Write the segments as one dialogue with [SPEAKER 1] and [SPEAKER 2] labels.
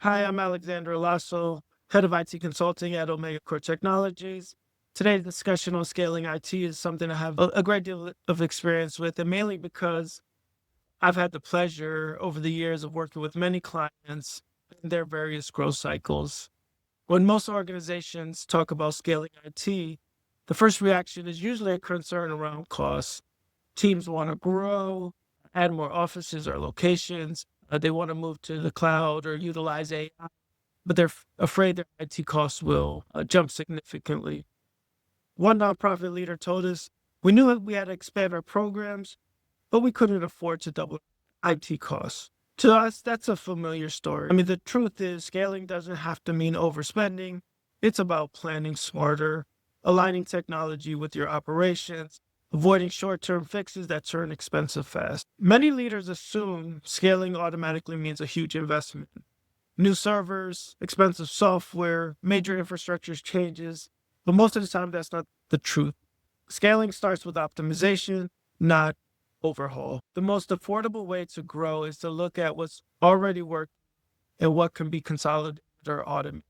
[SPEAKER 1] Hi, I'm Alexander Elassal, Head of IT Consulting at OmegaCor Technologies. Today's discussion on scaling IT is something I have a great deal of experience with, and mainly because I've had the pleasure over the years of working with many clients in their various growth cycles. When most organizations talk about scaling IT, the first reaction is usually a concern around costs. Teams want to grow, add more offices or locations. They want to move to the cloud or utilize AI, but they're afraid their IT costs will jump significantly. One nonprofit leader told us, "We knew that we had to expand our programs, but we couldn't afford to double IT costs." To us, that's a familiar story. I mean, the truth is, scaling doesn't have to mean overspending. It's about planning smarter, aligning technology with your operations, avoiding short term fixes that turn expensive fast. Many leaders assume scaling automatically means a huge investment. New servers, expensive software, major infrastructure changes. But most of the time, that's not the truth. Scaling starts with optimization, not overhaul. The most affordable way to grow is to look at what's already worked and what can be consolidated or automated.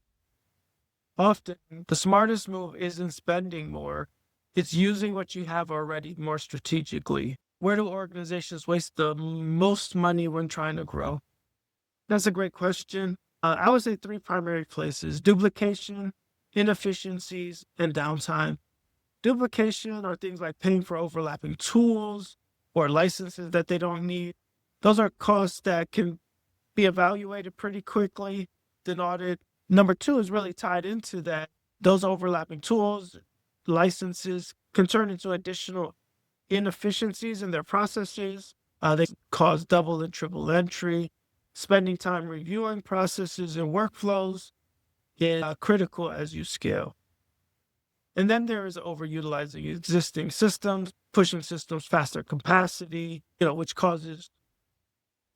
[SPEAKER 1] Often, the smartest move isn't spending more, it's using what you have already more strategically. Where do organizations waste the most money when trying to grow? That's a great question. I would say three primary places: duplication, inefficiencies, and downtime. Duplication are things like paying for overlapping tools or licenses that they don't need. Those are costs that can be evaluated pretty quickly, then audit. Number two is really tied into that. Those overlapping tools, licenses can turn into additional inefficiencies in their processes. They cause double and triple entry. Spending time reviewing processes and workflows is critical as you scale. And then there is overutilizing existing systems, pushing systems faster capacity, which causes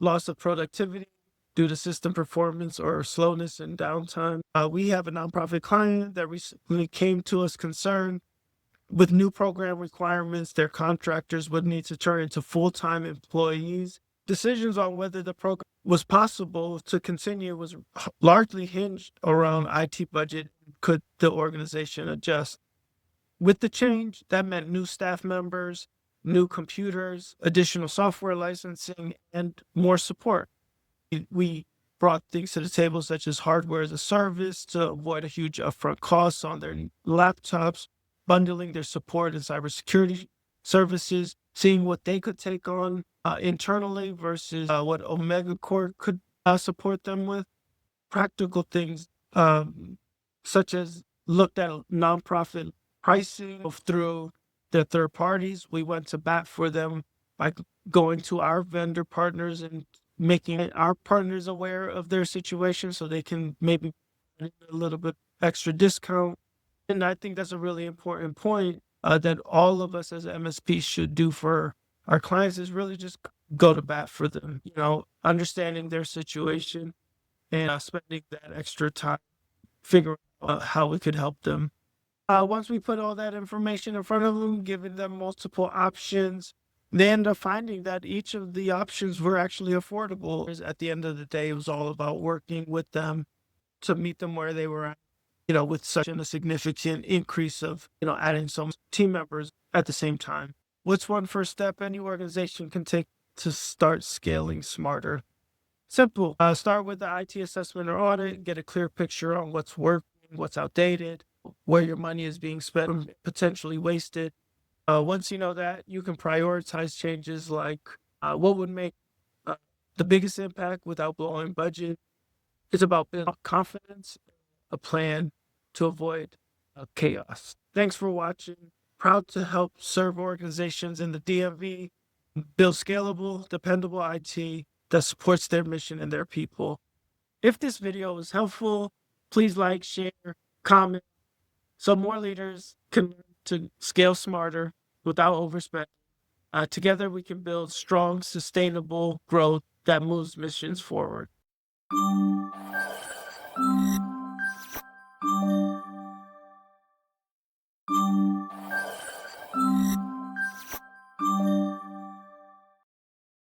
[SPEAKER 1] loss of productivity due to system performance or slowness and downtime. We have a nonprofit client that recently came to us concerned with new program requirements. Their contractors would need to turn into full-time employees. Decisions on whether the program was possible to continue was largely hinged around IT budget. Could the organization adjust? With the change, that meant new staff members, new computers, additional software licensing, and more support. We brought things to the table such as hardware as a service to avoid a huge upfront costs on their laptops, bundling their support and cybersecurity services, seeing what they could take on internally versus what OmegaCor could support them with. Practical things such as looked at nonprofit pricing through their third parties. We went to bat for them by going to our vendor partners and making our partners aware of their situation so they can maybe get a little bit extra discount. And I think that's a really important point that all of us as MSPs should do for our clients is really just go to bat for them, understanding their situation and spending that extra time figuring out how we could help them. Once we put all that information in front of them, giving them multiple options, they end up finding that each of the options were actually affordable. At the end of the day, it was all about working with them to meet them where they were at, with such a significant increase of, adding some team members at the same time. What's one first step any organization can take to start scaling smarter? Simple. Start with the IT assessment or audit, get a clear picture on what's working, what's outdated, where your money is being spent, potentially wasted. Once you know that, you can prioritize changes like what would make uh, the biggest impact without blowing budget. It's about building confidence, a plan to avoid chaos. Thanks for watching. Proud to help serve organizations in the DMV build scalable, dependable IT that supports their mission and their people. If this video was helpful, please like, share, comment, so more leaders can learn to scale smarter without overspending. Together, we can build strong, sustainable growth that moves missions forward.